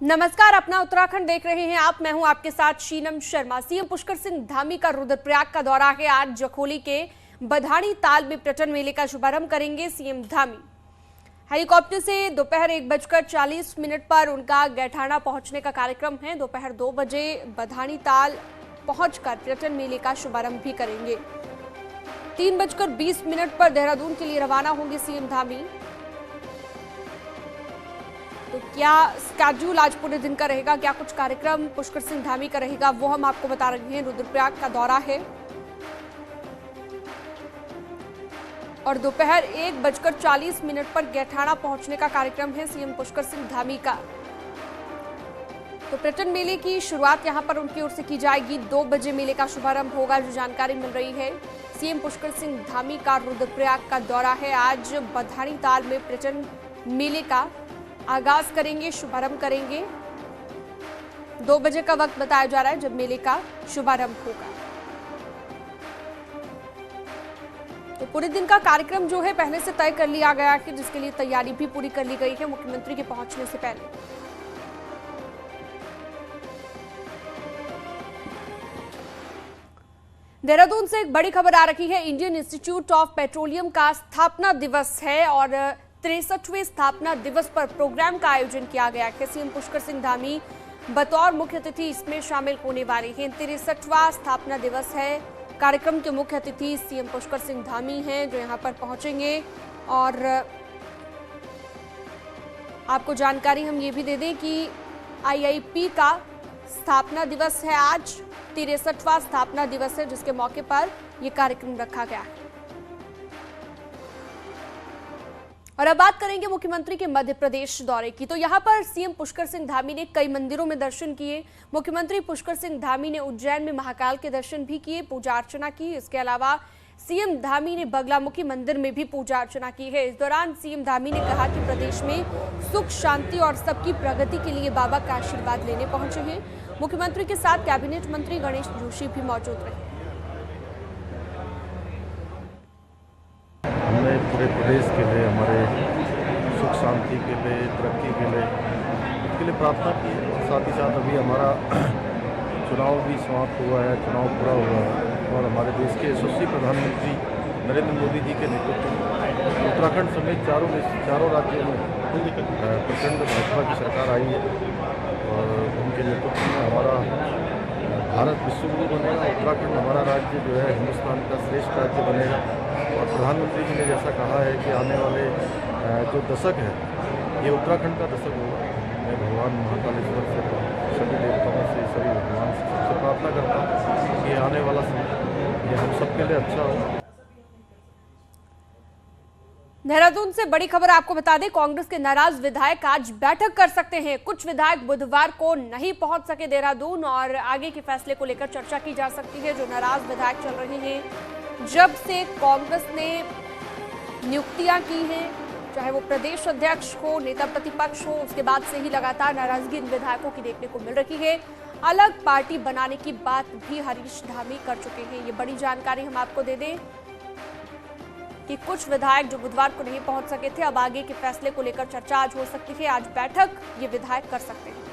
नमस्कार, अपना उत्तराखंड देख रहे हैं आप। मैं हूं आपके साथ शीनम शर्मा। सीएम पुष्कर सिंह धामी का रुद्रप्रयाग का दौरा है। आज जखोली के बधानी ताल में पर्यटन मेले का शुभारंभ करेंगे सीएम धामी। हेलीकॉप्टर से दोपहर 1:40 पर उनका गैठाना पहुंचने का कार्यक्रम है। दोपहर 2 बजे बधानी ताल पहुंचकर पर्यटन मेले का शुभारंभ भी करेंगे। 3:20 पर देहरादून के लिए रवाना होंगे सीएम धामी। तो क्या स्केड्यूल आज पूरे दिन का रहेगा, क्या कुछ कार्यक्रम पुष्कर सिंह धामी का रहेगा, वो हम आपको बता रहे हैं। रुद्रप्रयाग का दौरा है और दोपहर 1:40 पर गैठाना पहुंचने का कार्यक्रम है सीएम पुष्कर सिंह धामी का। तो पर्यटन मेले की शुरुआत यहां पर उनकी ओर से की जाएगी। 2 बजे मेले का शुभारंभ होगा, जो जानकारी मिल रही है। सीएम पुष्कर सिंह धामी का रुद्रप्रयाग का दौरा है। आज बधानी ताल में पर्यटन मेले का आगाज करेंगे, शुभारंभ करेंगे। 2 बजे का वक्त बताया जा रहा है जब मेले का शुभारंभ होगा। तो पूरे दिन का कार्यक्रम जो है पहले से तय कर लिया गया है, जिसके लिए तैयारी भी पूरी कर ली गई है मुख्यमंत्री के पहुंचने से पहले। देहरादून से एक बड़ी खबर आ रही है। इंडियन इंस्टीट्यूट ऑफ पेट्रोलियम का स्थापना दिवस है और 63वें स्थापना दिवस पर प्रोग्राम का आयोजन किया गया है। सीएम पुष्कर सिंह धामी बतौर मुख्य अतिथि इसमें शामिल होने वाले हैं। 63वां स्थापना दिवस है। कार्यक्रम के मुख्य अतिथि सीएम पुष्कर सिंह धामी हैं, जो यहां पर पहुंचेंगे। और आपको जानकारी हम ये भी दे दें कि आईआईपी का स्थापना दिवस है आज। 63वां स्थापना दिवस है, जिसके मौके पर यह कार्यक्रम रखा गया है। और अब बात करेंगे मुख्यमंत्री के मध्य प्रदेश दौरे की। तो यहां पर सीएम पुष्कर सिंह धामी ने कई मंदिरों में दर्शन किए। मुख्यमंत्री पुष्कर सिंह धामी ने उज्जैन में महाकाल के दर्शन भी किए, पूजा अर्चना की। इसके अलावा सीएम धामी ने बगलामुखी मंदिर में भी पूजा अर्चना की है। इस दौरान सीएम धामी ने कहा कि प्रदेश में सुख, शांति और सबकी प्रगति के लिए बाबा का आशीर्वाद लेने पहुंचे हैं। मुख्यमंत्री के साथ कैबिनेट मंत्री गणेश जोशी भी मौजूद रहे। हमने पूरे प्रदेश के लिए, हमारे सुख शांति के लिए, तरक्की के लिए, इसके लिए प्रार्थना की है। और साथ ही साथ अभी हमारा चुनाव भी समाप्त हुआ है, चुनाव पूरा हुआ है और हमारे देश के यशस्वी प्रधानमंत्री नरेंद्र मोदी जी के नेतृत्व में उत्तराखंड समेत चारों राज्यों में प्रचंड भाजपा की सरकार आई है और उनके नेतृत्व में हमारा भारत विश्वगुरु बनेगा। उत्तराखंड हमारा राज्य जो है हिंदुस्तान का श्रेष्ठ राज्य बनेगा। और प्रधानमंत्री जी ने जैसा कहा है कि आने वाले जो दशक है ये उत्तराखंड का दशक होगा। मैं भगवान महाकालेश्वर से, सभी देवताओं से, सभी भगवान से प्रार्थना करता हूँ कि आने वाला समय ये हम सबके लिए अच्छा हो। देहरादून से बड़ी खबर आपको बता दें, कांग्रेस के नाराज विधायक आज बैठक कर सकते हैं। कुछ विधायक बुधवार को नहीं पहुंच सके देहरादून और आगे के फैसले को लेकर चर्चा की जा सकती है। जो नाराज विधायक चल रहे हैं, जब से कांग्रेस ने नियुक्तियां की हैं, चाहे वो प्रदेश अध्यक्ष हो, नेता प्रतिपक्ष हो, उसके बाद से ही लगातार नाराजगी इन विधायकों की देखने को मिल रही है। अलग पार्टी बनाने की बात भी हरीश धामी कर चुके हैं। ये बड़ी जानकारी हम आपको दे दें कि कुछ विधायक जो बुधवार को नहीं पहुंच सके थे, अब आगे के फैसले को लेकर चर्चा आज हो सकती है। आज बैठक ये विधायक कर सकते हैं।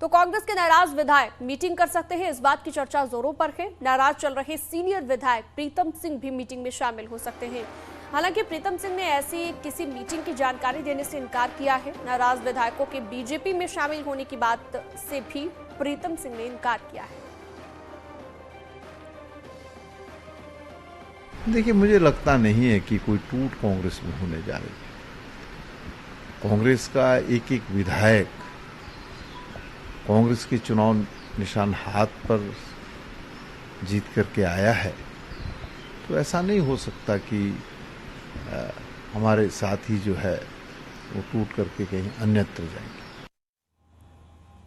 तो कांग्रेस के नाराज विधायक मीटिंग कर सकते हैं, इस बात की चर्चा जोरों पर है। नाराज चल रहे सीनियर विधायक प्रीतम सिंह भी मीटिंग में शामिल हो सकते हैं। हालांकि प्रीतम सिंह ने ऐसी किसी मीटिंग की जानकारी देने से इनकार किया है। नाराज विधायकों के बीजेपी में शामिल होने की बात से भी प्रीतम सिंह ने इनकार किया है। देखिए, मुझे लगता नहीं है कि कोई टूट कांग्रेस में होने जा रही है। कांग्रेस का एक एक विधायक कांग्रेस के चुनाव निशान हाथ पर जीत करके आया है, तो ऐसा नहीं हो सकता कि हमारे साथी जो है वो टूट करके कहीं अन्यत्र जाएंगे।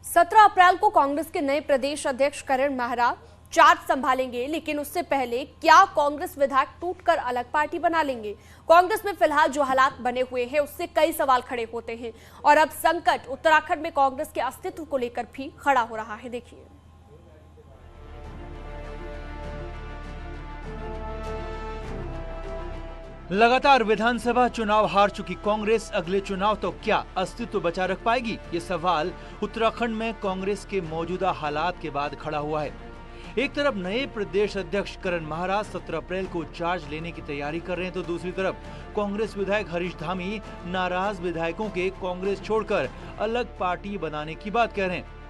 17 अप्रैल को कांग्रेस के नए प्रदेश अध्यक्ष करण मेहरा चार्ज संभालेंगे, लेकिन उससे पहले क्या कांग्रेस विधायक टूटकर अलग पार्टी बना लेंगे? कांग्रेस में फिलहाल जो हालात बने हुए हैं उससे कई सवाल खड़े होते हैं और अब संकट उत्तराखंड में कांग्रेस के अस्तित्व को लेकर भी खड़ा हो रहा है। देखिए, लगातार विधानसभा चुनाव हार चुकी कांग्रेस अगले चुनाव तो क्या अस्तित्व बचा रख पाएगी? ये सवाल उत्तराखंड में कांग्रेस के मौजूदा हालात के बाद खड़ा हुआ है। एक तरफ नए प्रदेश अध्यक्ष करण महाराज 17 अप्रैल को चार्ज लेने की तैयारी कर रहे हैं, तो दूसरी तरफ कांग्रेस विधायक हरीश धामी नाराज विधायकों के कांग्रेस छोड़कर अलग पार्टी बनाने की बात कह रहे हैं।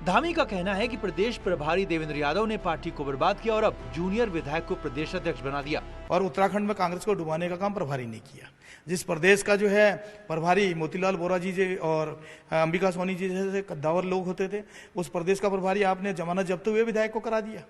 धामी का कहना है कि प्रदेश प्रभारी देवेंद्र यादव ने पार्टी को बर्बाद किया और अब जूनियर विधायक को प्रदेश अध्यक्ष बना दिया। और उत्तराखंड में कांग्रेस को डुबाने का काम प्रभारी ने किया। जिस प्रदेश का जो है प्रभारी मोतीलाल वोरा जी और अंबिका सोनी जी जैसे कद्दावर लोग होते थे, उस प्रदेश का प्रभारी आपने जमानत जब्त हुए विधायक को करा दिया।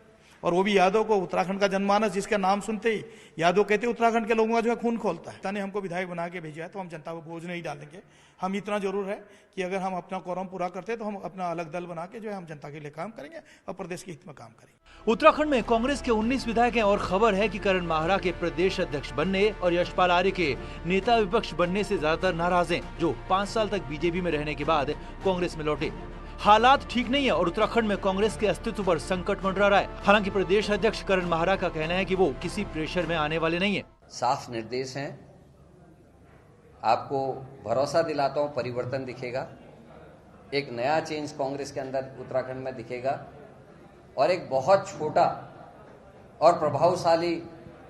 और वो भी यादव को, उत्तराखंड का जनमानस जिसका नाम सुनते ही यादव कहते उत्तराखंड के लोगों का जो है खून खोलता है। ने हमको विधायक बना के भेजा है तो हम जनता को बोझ नहीं डालेंगे। हम इतना जरूर है कि अगर हम अपना कोरम पूरा करते तो हम अपना अलग दल बना के जो है हम जनता के लिए काम करेंगे और प्रदेश के हित में काम करेंगे। उत्तराखंड में कांग्रेस के 19 विधायक हैं और खबर है कि करण माहरा के प्रदेश अध्यक्ष बनने और यशपाल आर्य के नेता विपक्ष बनने से ज्यादातर नाराज हैं, जो 5 साल तक बीजेपी में रहने के बाद कांग्रेस में लौटे। हालात ठीक नहीं है और उत्तराखंड में कांग्रेस के अस्तित्व पर संकट मंडरा रहा है। हालांकि प्रदेश अध्यक्ष करण माहरा का कहना है कि वो किसी प्रेशर में आने वाले नहीं है। साफ निर्देश हैं, आपको भरोसा दिलाता हूं परिवर्तन दिखेगा, एक नया चेंज कांग्रेस के अंदर उत्तराखंड में दिखेगा और एक बहुत छोटा और प्रभावशाली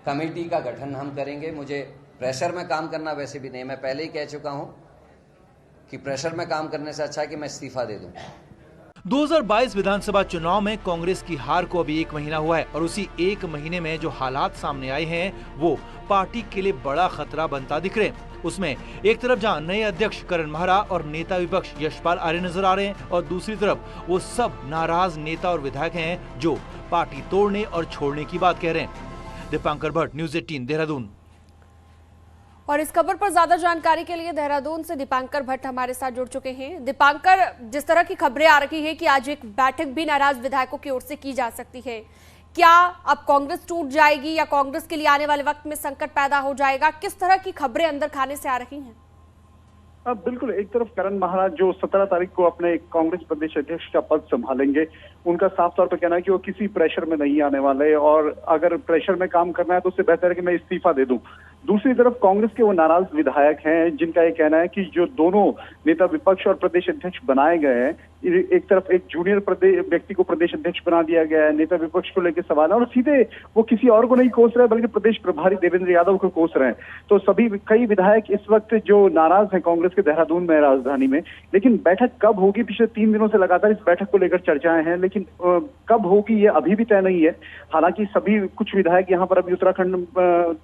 कमेटी का गठन हम करेंगे। मुझे प्रेशर में काम करना वैसे भी नहीं, मैं पहले ही कह चुका हूं कि प्रेशर में काम करने से अच्छा है कि मैं इस्तीफा दे दूं। 2022 विधानसभा चुनाव में कांग्रेस की हार को अभी 1 महीना हुआ है और उसी 1 महीने में जो हालात सामने आए हैं वो पार्टी के लिए बड़ा खतरा बनता दिख रहे हैं। उसमें एक तरफ जहां नए अध्यक्ष करण माहरा और नेता विपक्ष यशपाल आर्य नजर आ रहे हैं और दूसरी तरफ वो सब नाराज नेता और विधायक हैं जो पार्टी तोड़ने और छोड़ने की बात कह रहे हैं। दीपांकर भट्ट, न्यूज़ 18 देहरादून। और इस खबर पर ज्यादा जानकारी के लिए देहरादून से दीपांकर भट्ट हमारे साथ जुड़ चुके हैं। दीपांकर, जिस तरह की खबरें आ रही है कि आज एक बैठक भी नाराज विधायकों की ओर से की जा सकती है, क्या अब कांग्रेस टूट जाएगी या कांग्रेस के लिए आने वाले वक्त में संकट पैदा हो जाएगा? किस तरह की खबरें अंदर खाने से आ रही हैं? बिल्कुल, एक तरफ करण महाराज जो 17 तारीख को अपने कांग्रेस प्रदेश अध्यक्ष का पद संभालेंगे, उनका साफ तौर पर कहना है कि वो किसी प्रेशर में नहीं आने वाले और अगर प्रेशर में काम करना है तो उससे बेहतर है कि मैं इस्तीफा दे दूं। दूसरी तरफ कांग्रेस के वो नाराज विधायक हैं जिनका ये कहना है कि जो दोनों नेता विपक्ष और प्रदेश अध्यक्ष बनाए गए हैं, एक तरफ एक जूनियर व्यक्ति को प्रदेश अध्यक्ष बना दिया गया है, नेता विपक्ष को लेकर सवाल है और सीधे वो किसी और को नहीं कोस रहे बल्कि प्रदेश प्रभारी देवेंद्र यादव को कोस रहे हैं। तो कई विधायक इस वक्त जो नाराज हैं कांग्रेस के देहरादून में, राजधानी में। लेकिन बैठक कब होगी, पिछले 3 दिनों से लगातार इस बैठक को लेकर चर्चाएं हैं, लेकिन कब होगी ये अभी भी तय नहीं है। हालांकि कुछ विधायक यहाँ पर अभी उत्तराखंड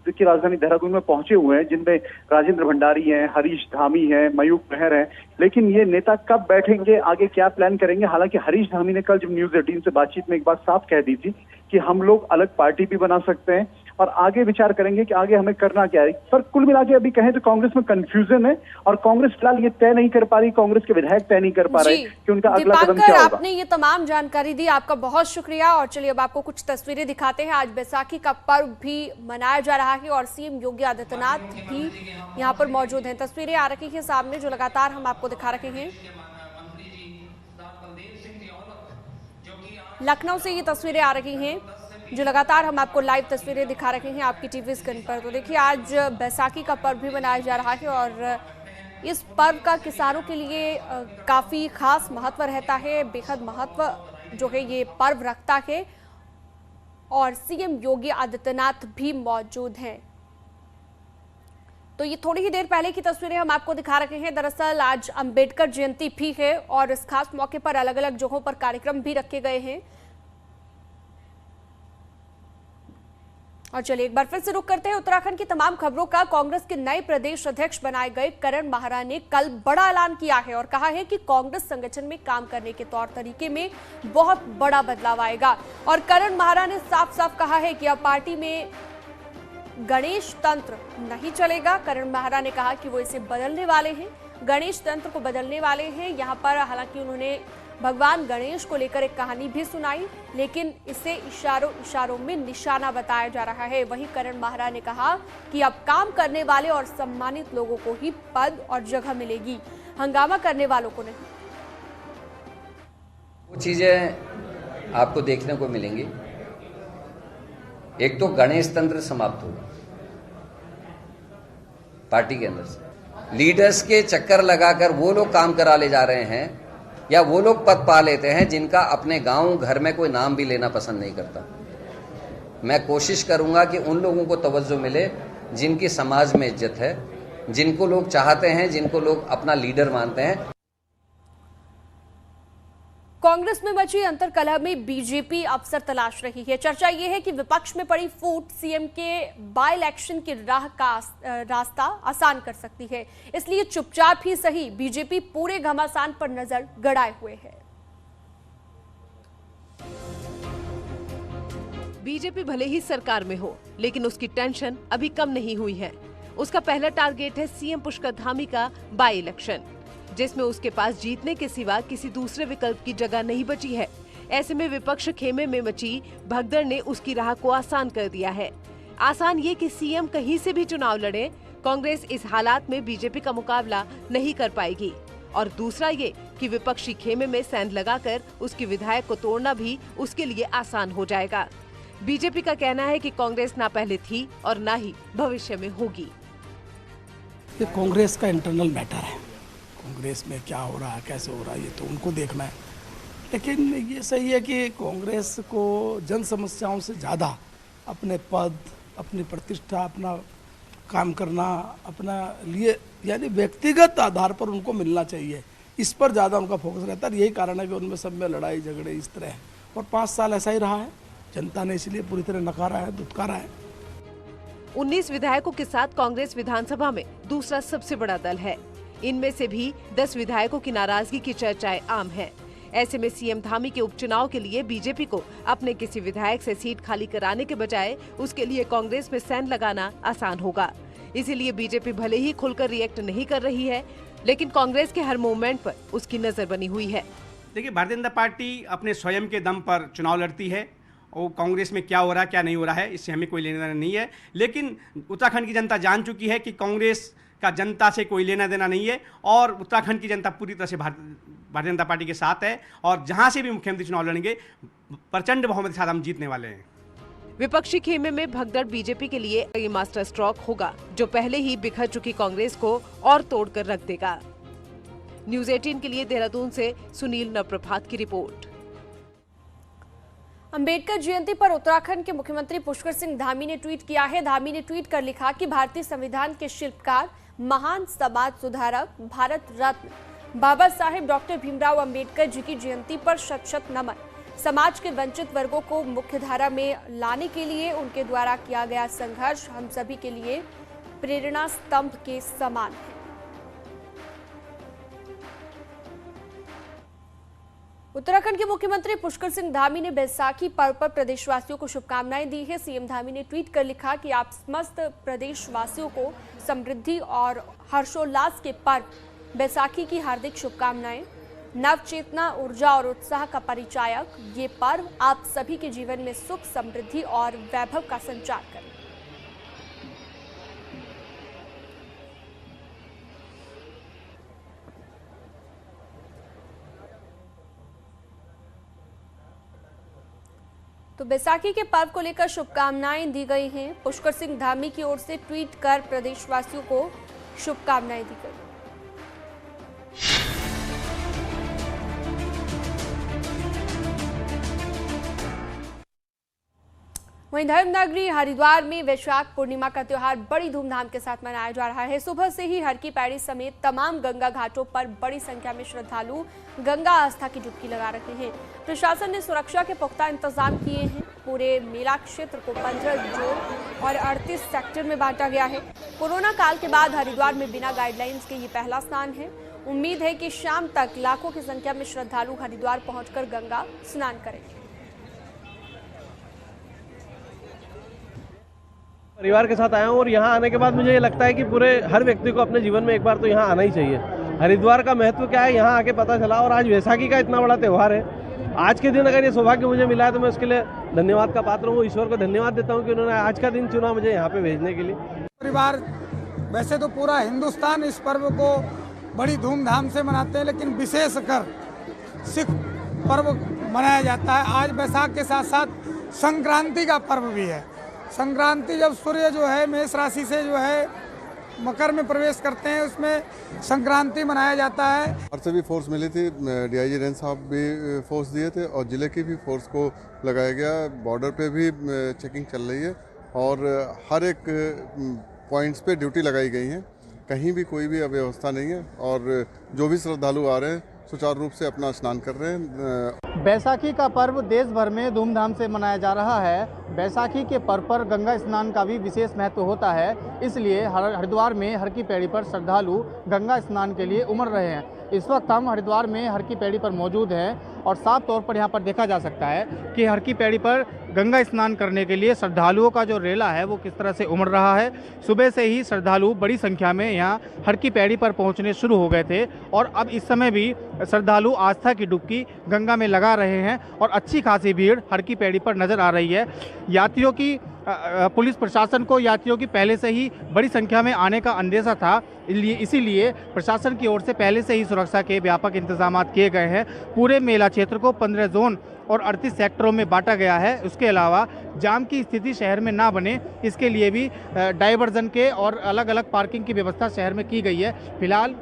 की राजधानी देहरादून में पहुंचे हुए हैं, जिनमें राजेंद्र भंडारी हैं, हरीश धामी हैं, मयूख मेहर हैं। लेकिन ये नेता कब बैठेंगे, आगे क्या प्लान करेंगे? हालांकि हरीश धामी ने कल जब न्यूज़ 18 से बातचीत में एक बात साफ कह दी थी कि हम लोग अलग पार्टी भी बना सकते हैं और आगे विचार करेंगे कि आगे हमें करना क्या है। पर कुल मिला के अभी कहें तो कांग्रेस में कंफ्यूजन है और कांग्रेस फिलहाल ये तय नहीं कर पा रही, कांग्रेस के विधायक तय नहीं कर पा रहे कि उनका अगला कदम क्या होगा। आपने ये तमाम जानकारी दी, आपका बहुत शुक्रिया। और चलिए अब आपको कुछ तस्वीरें दिखाते हैं। आज बैसाखी का पर्व भी मनाया जा रहा है और सीएम योगी आदित्यनाथ भी यहाँ पर मौजूद हैं। तस्वीरें आ रही है सामने जो लगातार हम आपको दिखा रहे हैं। लखनऊ से ये तस्वीरें आ रही हैं जो लगातार हम आपको लाइव तस्वीरें दिखा रहे हैं आपकी टीवी स्क्रीन पर। तो देखिए, आज बैसाखी का पर्व भी मनाया जा रहा है और इस पर्व का किसानों के लिए काफ़ी खास महत्व रहता है, बेहद महत्व जो है ये पर्व रखता है और सीएम योगी आदित्यनाथ भी मौजूद हैं। तो ये थोड़ी ही देर पहले की तस्वीरें हम आपको दिखा रहे हैं। दरअसल आज अंबेडकर जयंती भी है और इस खास मौके पर अलग अलग जगहों पर कार्यक्रम भी रखे गए हैं। और चलिए एक बार फिर से रुक करते हैं उत्तराखंड की तमाम खबरों का। कांग्रेस के नए प्रदेश अध्यक्ष बनाए गए करण माहरा ने कल बड़ा ऐलान किया है और कहा है कि कांग्रेस संगठन में काम करने के तौर तरीके में बहुत बड़ा बदलाव आएगा। और करण माहरा ने साफ साफ कहा है कि अब पार्टी में गणेश तंत्र नहीं चलेगा। करण माहरा ने कहा कि वो इसे बदलने वाले हैं, गणेश तंत्र को बदलने वाले हैं। यहाँ पर हालांकि उन्होंने भगवान गणेश को लेकर एक कहानी भी सुनाई, लेकिन इसे इशारों में निशाना बताया जा रहा है। वहीं करण माहरा ने कहा कि अब काम करने वाले और सम्मानित लोगों को ही पद और जगह मिलेगी, हंगामा करने वालों को नहीं। वो चीजें आपको देखने को मिलेंगी। एक तो गणेश तंत्र समाप्त होगा, पार्टी के अंदर से। लीडर्स के चक्कर लगाकर वो लोग काम करा ले जा रहे हैं या वो लोग पद पा लेते हैं जिनका अपने गांव घर में कोई नाम भी लेना पसंद नहीं करता। मैं कोशिश करूंगा कि उन लोगों को तवज्जो मिले जिनकी समाज में इज्जत है, जिनको लोग चाहते हैं, जिनको लोग अपना लीडर मानते हैं। कांग्रेस में मची अंतरकलह में बीजेपी अवसर तलाश रही है। चर्चा यह है कि विपक्ष में पड़ी फूट सीएम के बाय इलेक्शन की राह का रास्ता आसान कर सकती है, इसलिए चुपचाप ही सही बीजेपी पूरे घमासान पर नजर गड़ाए हुए है। बीजेपी भले ही सरकार में हो, लेकिन उसकी टेंशन अभी कम नहीं हुई है। उसका पहला टारगेट है सीएम पुष्कर धामी का बाय इलेक्शन, जिसमें उसके पास जीतने के सिवा किसी दूसरे विकल्प की जगह नहीं बची है। ऐसे में विपक्ष खेमे में मची भगदड़ ने उसकी राह को आसान कर दिया है। आसान ये कि सीएम कहीं से भी चुनाव लड़े, कांग्रेस इस हालात में बीजेपी का मुकाबला नहीं कर पाएगी। और दूसरा ये कि विपक्षी खेमे में सेंध लगाकर उसकी विधायक को तोड़ना भी उसके लिए आसान हो जाएगा। बीजेपी का कहना है कि कांग्रेस ना पहले थी और ना ही भविष्य में होगी। ये कांग्रेस का इंटरनल मैटर है, कांग्रेस में क्या हो रहा है, कैसे हो रहा है, ये तो उनको देखना है। लेकिन ये सही है कि कांग्रेस को जन समस्याओं से ज़्यादा अपने पद, अपनी प्रतिष्ठा, अपना काम करना, अपना लिए यानी व्यक्तिगत आधार पर उनको मिलना चाहिए, इस पर ज़्यादा उनका फोकस रहता है। यही कारण है कि उनमें सब में लड़ाई झगड़े इस तरह है, और 5 साल ऐसा ही रहा है। जनता ने इसलिए पूरी तरह नकारा है, दुत्कारा है। 19 विधायकों के साथ कांग्रेस विधानसभा में दूसरा सबसे बड़ा दल है। इनमें से भी 10 विधायकों की नाराजगी की चर्चाएं आम हैं। ऐसे में सीएम धामी के उपचुनाव के लिए बीजेपी को अपने किसी विधायक से सीट खाली कराने के बजाय उसके लिए कांग्रेस में सेंध लगाना आसान होगा। इसीलिए बीजेपी भले ही खुलकर रिएक्ट नहीं कर रही है, लेकिन कांग्रेस के हर मूवमेंट पर उसकी नजर बनी हुई है। देखिए, भारतीय जनता पार्टी अपने स्वयं के दम पर चुनाव लड़ती है और कांग्रेस में क्या हो रहा है क्या नहीं हो रहा है इससे हमें कोई लेना देना नहीं है। लेकिन उत्तराखंड की जनता जान चुकी है कि कांग्रेस का जनता से कोई लेना देना नहीं है और उत्तराखंड की जनता पूरी तरह से भारतीय जनता पार्टी के साथ है और जहां से भी मुख्यमंत्री चुनाव लड़ेंगे प्रचंड बहुमत के साथ हम जीतने वाले हैं। विपक्षी खेमे में भगदड़ बीजेपी के लिए ये मास्टर स्ट्रोक होगा, जो पहले ही बिखर चुकी कांग्रेस को और तोड़कर रख देगा। न्यूज़ 18 के लिए देहरादून से सुनील नवप्रभात की रिपोर्ट। अंबेडकर जयंती पर उत्तराखंड के मुख्यमंत्री पुष्कर सिंह धामी ने ट्वीट किया है। धामी ने ट्वीट कर लिखा कि भारतीय संविधान के शिल्पकार, महान समाज सुधारक, भारत रत्न बाबा साहेब डॉक्टर भीमराव अंबेडकर जी की जयंती पर शत शत नमन। समाज के वंचित वर्गों को मुख्यधारा में लाने के लिए उनके द्वारा किया गया संघर्ष हम सभी के लिए प्रेरणा स्तंभ के समान है। उत्तराखंड के मुख्यमंत्री पुष्कर सिंह धामी ने बैसाखी पर्व पर प्रदेशवासियों को शुभकामनाएं दी है। सीएम धामी ने ट्वीट कर लिखा कि आप समस्त प्रदेशवासियों को समृद्धि और हर्षोल्लास के पर्व बैसाखी की हार्दिक शुभकामनाएं। नव चेतना, ऊर्जा और उत्साह का परिचायक ये पर्व आप सभी के जीवन में सुख, समृद्धि और वैभव का संचार करे। तो बैसाखी के पर्व को लेकर शुभकामनाएं दी गई हैं। पुष्कर सिंह धामी की ओर से ट्वीट कर प्रदेशवासियों को शुभकामनाएं दी गई। वहीं धर्मनगरी हरिद्वार में वैशाख पूर्णिमा का त्योहार बड़ी धूमधाम के साथ मनाया जा रहा है। सुबह से ही हर की पैड़ी समेत तमाम गंगा घाटों पर बड़ी संख्या में श्रद्धालु गंगा आस्था की डुबकी लगा रहे हैं। प्रशासन ने सुरक्षा के पुख्ता इंतजाम किए हैं। पूरे मेला क्षेत्र को 15 जोन और 38 सेक्टर में बांटा गया है। कोरोना काल के बाद हरिद्वार में बिना गाइडलाइंस के ये पहला स्नान है। उम्मीद है कि शाम तक लाखों की संख्या में श्रद्धालु हरिद्वार पहुंचकर गंगा स्नान करेंगे। परिवार के साथ आया हूँ और यहाँ आने के बाद मुझे ये लगता है कि पूरे हर व्यक्ति को अपने जीवन में एक बार तो यहाँ आना ही चाहिए। हरिद्वार का महत्व क्या है यहाँ आके पता चला और आज वैसाखी का इतना बड़ा त्यौहार है। आज के दिन अगर ये सौभाग्य मुझे मिला है तो मैं उसके लिए धन्यवाद का पात्र हूँ। ईश्वर को धन्यवाद देता हूँ कि उन्होंने आज का दिन चुना मुझे यहाँ पे भेजने के लिए। परिवार वैसे तो पूरा हिंदुस्तान इस पर्व को बड़ी धूमधाम से मनाते हैं, लेकिन विशेषकर सिख पर्व मनाया जाता है। आज बैसाख के साथ साथ संक्रांति का पर्व भी है। संक्रांति जब सूर्य जो है मेष राशि से जो है मकर में प्रवेश करते हैं, उसमें संक्रांति मनाया जाता है। और से भी फोर्स मिली थी, डीआईजी रेंज साहब भी फोर्स दिए थे और जिले की भी फोर्स को लगाया गया। बॉर्डर पे भी चेकिंग चल रही है और हर एक पॉइंट्स पे ड्यूटी लगाई गई है, कहीं भी कोई भी अव्यवस्था नहीं है और जो भी श्रद्धालु आ रहे हैं सुचारू रूप से अपना स्नान कर रहे हैं। बैसाखी का पर्व देश भर में धूमधाम से मनाया जा रहा है। बैसाखी के पर्व पर गंगा स्नान का भी विशेष महत्व होता है, इसलिए हरिद्वार में हर की पैड़ी पर श्रद्धालु गंगा स्नान के लिए उमड़ रहे हैं। इस वक्त हम हरिद्वार में हर की पैड़ी पर मौजूद हैं और साफ तौर पर यहाँ पर देखा जा सकता है कि हर की पैड़ी पर गंगा स्नान करने के लिए श्रद्धालुओं का जो रेला है वो किस तरह से उमड़ रहा है। सुबह से ही श्रद्धालु बड़ी संख्या में यहाँ हर की पैड़ी पर पहुँचने शुरू हो गए थे और अब इस समय भी श्रद्धालु आस्था की डुबकी गंगा में लगा रहे हैं और अच्छी खासी भीड़ हर की पैड़ी पर नजर आ रही है। यात्रियों की पुलिस प्रशासन को यात्रियों की पहले से ही बड़ी संख्या में आने का अंदेशा था, इसीलिए प्रशासन की ओर से पहले से ही सुरक्षा के व्यापक इंतजाम किए गए हैं। पूरे मेला क्षेत्र को 15 जोन और 38 सेक्टरों में बांटा गया है। उसके अलावा जाम की स्थिति शहर में ना बने, इसके लिए भी डाइवर्जन के और अलग अलग पार्किंग की व्यवस्था शहर में की गई है। फिलहाल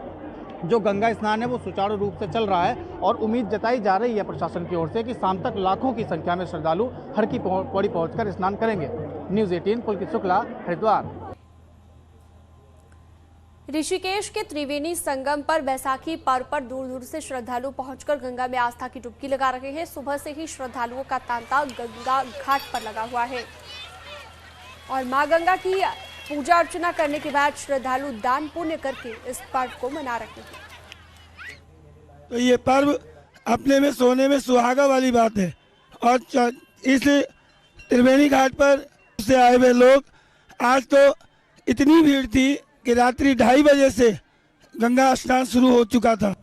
जो गंगा स्नान है वो सुचारू रूप से चल रहा है और उम्मीद जताई जा रही है प्रशासन की ओर से कि शाम तक लाखों की संख्या में श्रद्धालु हर की पौड़ी पहुंचकर स्नान करेंगे। न्यूज़ 18 पुलकित शुक्ला, हरिद्वार। ऋषिकेश के त्रिवेणी संगम पर बैसाखी पर्व पर दूर दूर से श्रद्धालु पहुंचकर गंगा में आस्था की डुबकी लगा रहे हैं। सुबह से ही श्रद्धालुओं का तांता गंगा घाट पर लगा हुआ है और मां गंगा की पूजा अर्चना करने के बाद श्रद्धालु दान पुण्य करके इस पर्व को मना रहे हैं। तो ये पर्व अपने में सोने में सुहागा वाली बात है और इस त्रिवेणी घाट पर से आए हुए लोग, आज तो इतनी भीड़ थी कि रात्रि 2:30 बजे से गंगा स्नान शुरू हो चुका था।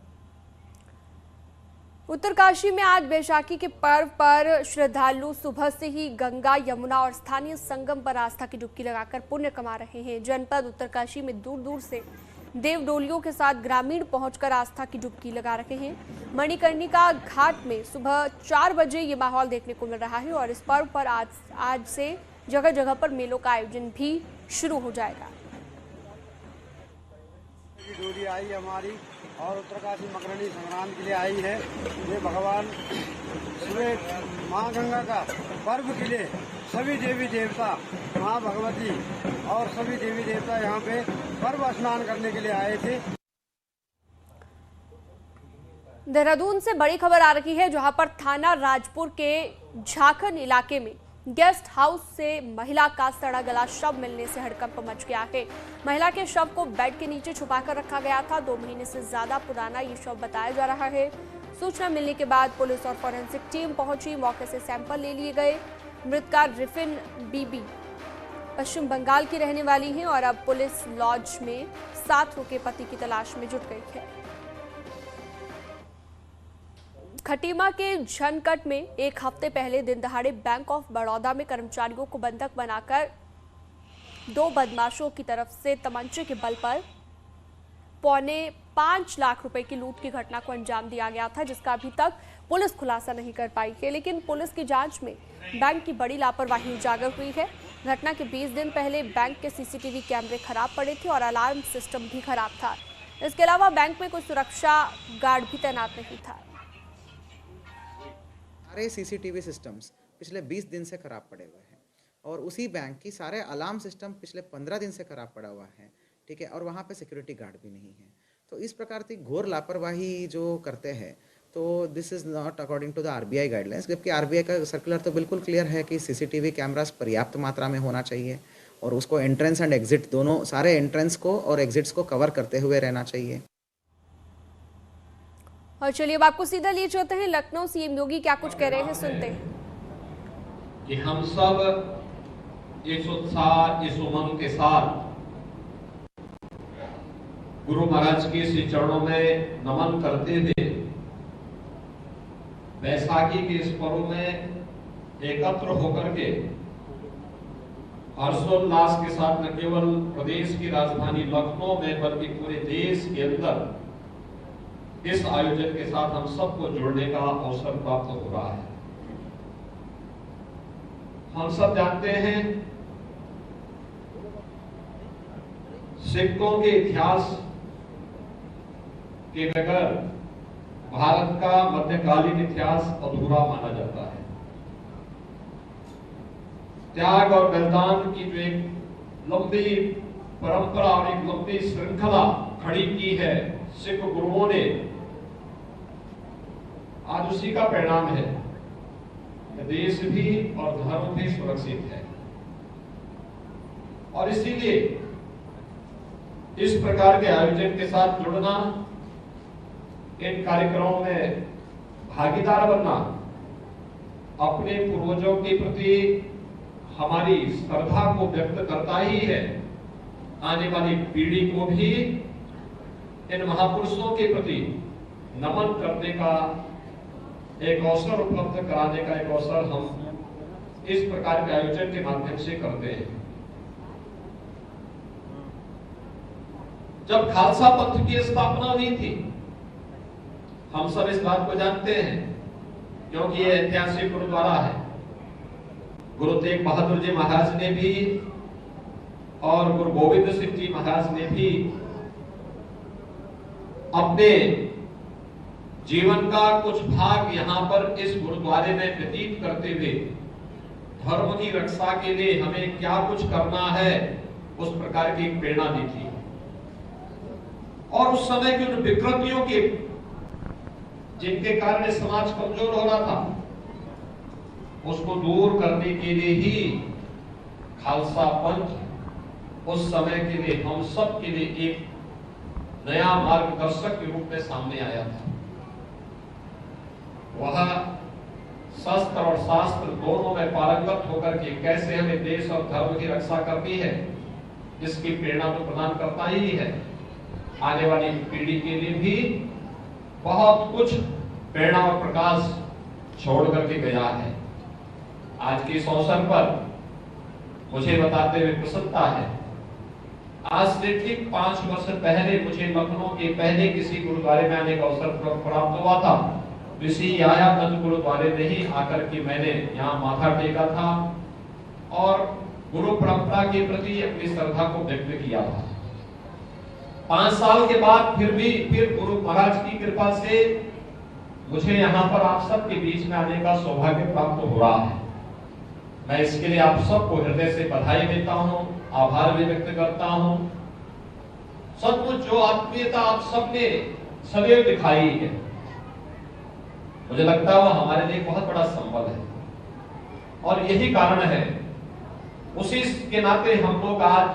उत्तरकाशी में आज बैसाखी के पर्व पर श्रद्धालु सुबह से ही गंगा, यमुना और स्थानीय संगम पर आस्था की डुबकी लगाकर पुण्य कमा रहे हैं। जनपद उत्तरकाशी में दूर दूर से देव डोलियों के साथ ग्रामीण पहुंचकर आस्था की डुबकी लगा रहे हैं। मणिकर्णिका घाट में सुबह 4 बजे ये माहौल देखने को मिल रहा है और इस पर्व पर आज से जगह जगह पर मेलों का आयोजन भी शुरू हो जाएगा। डोली आई हमारी और उत्तरकाशी मकरणी संग्राम के लिए आई है। ये भगवान सुबह माँ गंगा का पर्व के लिए सभी देवी देवता, माँ भगवती और सभी देवी देवता यहाँ पे पर्व स्नान करने के लिए आए थे। देहरादून से बड़ी खबर आ रही है, जहां पर थाना राजपुर के झाखन इलाके में गेस्ट हाउस से महिला का सड़ा गला शव मिलने से हड़कंप मच गया है। महिला के शव को बेड के नीचे छुपाकर रखा गया था। 2 महीने से ज्यादा पुराना ये शव बताया जा रहा है। सूचना मिलने के बाद पुलिस और फॉरेंसिक टीम पहुंची, मौके से सैंपल ले लिए गए। मृतका रिफिन बीबी पश्चिम बंगाल की रहने वाली हैं और अब पुलिस लॉज में साथ रुके पति की तलाश में जुट गई है। खटीमा के झनकट में एक हफ्ते पहले दिन दहाड़े बैंक ऑफ बड़ौदा में कर्मचारियों को बंधक बनाकर 2 बदमाशों की तरफ से तमंचे के बल पर 5.25 लाख रुपए की लूट की घटना को अंजाम दिया गया था, जिसका अभी तक पुलिस खुलासा नहीं कर पाई है। लेकिन पुलिस की जांच में बैंक की बड़ी लापरवाही उजागर हुई है। घटना के 20 दिन पहले बैंक के सीसीटीवी कैमरे खराब पड़े थे और अलार्म सिस्टम भी खराब था। इसके अलावा बैंक में कोई सुरक्षा गार्ड भी तैनात नहीं था। सारे सीसीटीवी सिस्टम्स पिछले 20 दिन से खराब पड़े हुए हैं और उसी बैंक की सारे अलार्म सिस्टम पिछले 15 दिन से खराब पड़ा हुआ है, ठीक है, और वहाँ पे सिक्योरिटी गार्ड भी नहीं है। तो इस प्रकार की घोर लापरवाही जो करते हैं, तो this is not according to the RBI guidelines. जबकि आरबीआई का सर्कुलर तो बिल्कुल क्लियर है कि सीसीटीवी कैमरास पर्याप्त मात्रा में होना चाहिए और उसको एंट्रेंस एंड एग्जिट दोनों, सारे एंट्रेंस को और एग्जिट्स को कवर करते हुए रहना चाहिए। और चलिए अब आपको सीधा लिए चलते हैं लखनऊ। सीएम योगी क्या कुछ कह रहे हैं, सुनते हैं। कि हम सब इस उत्साह, इस उमंग के साथ गुरु महाराज के श्री चरणों में नमन करते हुए बैसाखी के इस पर्व में एकत्र होकर के हर्षोल्लास के साथ न केवल प्रदेश की राजधानी लखनऊ में बल्कि पूरे देश के अंदर इस आयोजन के साथ हम सबको जुड़ने का अवसर प्राप्त हो रहा है। हम सब जानते हैं सिक्कों के इतिहास के बगैर भारत का मध्यकालीन इतिहास अधूरा माना जाता है। त्याग और बलिदान की जो एक लंबी परंपरा और एक लंबी श्रृंखला खड़ी की है सिख गुरुओं ने, आज उसी का परिणाम है देश भी और धर्म भी सुरक्षित है। और इसीलिए इस प्रकार के आयोजन के साथ जुड़ना, इन कार्यक्रमों में भागीदार बनना अपने पूर्वजों के प्रति हमारी श्रद्धा को व्यक्त करता ही है। आने वाली पीढ़ी को भी इन महापुरुषों के प्रति नमन करने का एक अवसर उपलब्ध कराने का एक अवसर हम इस प्रकार के आयोजन के माध्यम से करते हैं। जब खालसा पंथ की स्थापना हुई थी, हम सब इस बात को जानते हैं क्योंकि यह ऐतिहासिक गुरुद्वारा है। गुरु तेग बहादुर जी महाराज ने भी और गुरु गोविंद सिंह जी महाराज ने भी अपने जीवन का कुछ भाग यहाँ पर इस गुरुद्वारे में व्यतीत करते हुए धर्म की रक्षा के लिए हमें क्या कुछ करना है उस प्रकार की एक प्रेरणा दी थी। और उस समय की उन विकृतियों के जिनके कारण समाज कमजोर हो रहा था, उसको दूर करने के लिए ही खालसा पंथ उस समय के लिए हम सब के लिए एक नया मार्गदर्शक के रूप में सामने आया था। वह शस्त्र और शास्त्र दोनों में पारंगत होकर के कैसे हमें देश और धर्म की रक्षा करनी है, इसकी प्रेरणा तो प्रदान करता ही है। आने वाली पीढ़ी के लिए भी बहुत कुछ प्रेरणा और प्रकाश छोड़ करके गया है। आज के इस अवसर पर मुझे बताते हुए प्रसन्नता है, आज से ठीक 5 वर्ष पहले मुझे लखनऊ के पहले किसी गुरुद्वारे में आने का अवसर प्राप्त हुआ था। इसी आयागंज गुरुद्वारे में ही आकर के मैंने यहाँ माथा टेका था और गुरु परंपरा के प्रति अपनी श्रद्धा को व्यक्त किया था। 5 साल के बाद फिर गुरु महाराज की कृपा से मुझे यहाँ पर आप सबके बीच में आने का सौभाग्य प्राप्त हो रहा है। मैं इसके लिए आप सबको हृदय से बधाई देता हूँ, आभार भी व्यक्त करता हूँ। सचमुच जो आत्मीयता आप सबने सदैव दिखाई है, मुझे लगता है वो हमारे लिए बहुत बड़ा संबल है और यही कारण है। उसी के नाते हम लोग आज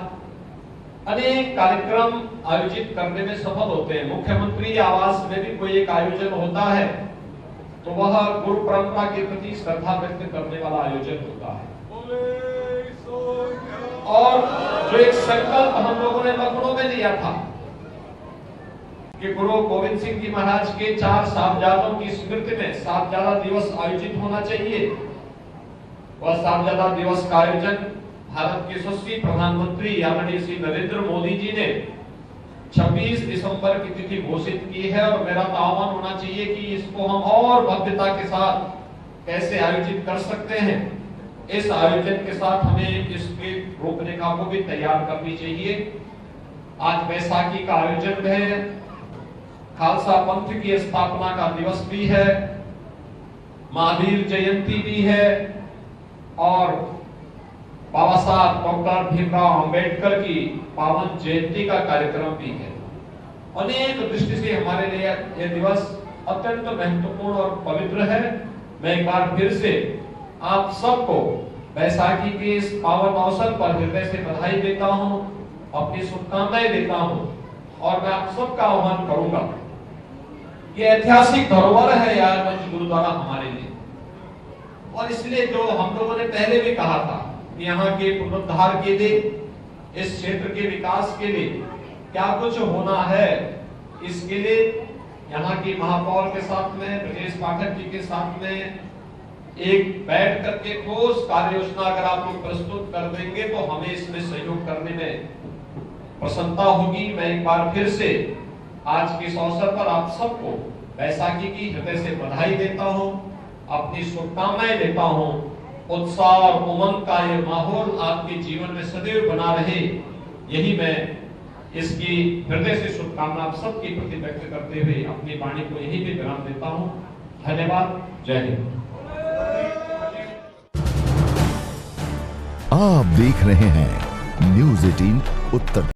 अनेक कार्यक्रम आयोजित करने में सफल होते हैं। मुख्यमंत्री आवास में भी कोई एक आयोजन होता है तो वह गुरु परंपरा के प्रति श्रद्धा व्यक्त करने वाला आयोजन होता है। और जो एक संकल्प हम लोगों ने लखनऊ में लिया था कि गुरु गोविंद सिंह जी महाराज के 4 साहबजादों की स्मृति में साहबजादा दिवस आयोजित होना चाहिए, वह साहबजादा दिवस का आयोजन भारत के यशस्वी प्रधानमंत्री आदरणीय श्री नरेंद्र मोदी जी ने 26 दिसंबर की तिथि घोषित की है। और मेरा तो आह्वान होना चाहिए कि इसको हम और भव्यता के साथ कैसे आयोजित कर सकते हैं। इस आयोजन के साथ हमें इसकी रूपरेखा को भी तैयार करनी चाहिए। आज बैसाखी का आयोजन है, खालसा पंथ की स्थापना का दिवस भी है, महावीर जयंती भी है और बाबा साहब डॉक्टर भीमराव अंबेडकर की पावन जयंती का कार्यक्रम भी है। अनेक दृष्टि से हमारे लिए यह दिवस अत्यंत महत्वपूर्ण और पवित्र है। मैं एक बार फिर से आप सबको बैसाखी के इस पावन अवसर पर हृदय से बधाई देता हूं, अपनी शुभकामनाएं देता हूं और मैं आप सबका आह्वान करूंगा। ये ऐतिहासिक धरोहर है यार गुरुद्वारा हमारे लिए, और इसलिए जो हम लोगों ने पहले भी कहा था कि यहाँ के पुनरुद्धार के लिए, इस क्षेत्र के विकास के लिए क्या कुछ होना है, इसके लिए यहाँ की महापौर के साथ में, ब्रजेश पाठक जी के साथ में एक बैठ करके ठोस कार्य योजना अगर आप लोग प्रस्तुत कर देंगे तो हमें इसमें सहयोग करने में प्रसन्नता होगी। मैं एक बार फिर से आज के इस अवसर पर आप सबको बैसाखी की हृदय से बधाई देता हूँ, अपनी शुभकामनाएं देता हूँ। उत्साह और उमंग का ये माहौल आपके जीवन में सदैव बना रहे, यही मैं इसकी हृदय से शुभकामना आप सबके प्रति व्यक्त करते हुए अपनी वाणी को यहीं पे विराम देता हूं। धन्यवाद। जय हिंद। आप देख रहे हैं न्यूज़ 18 उत्तर।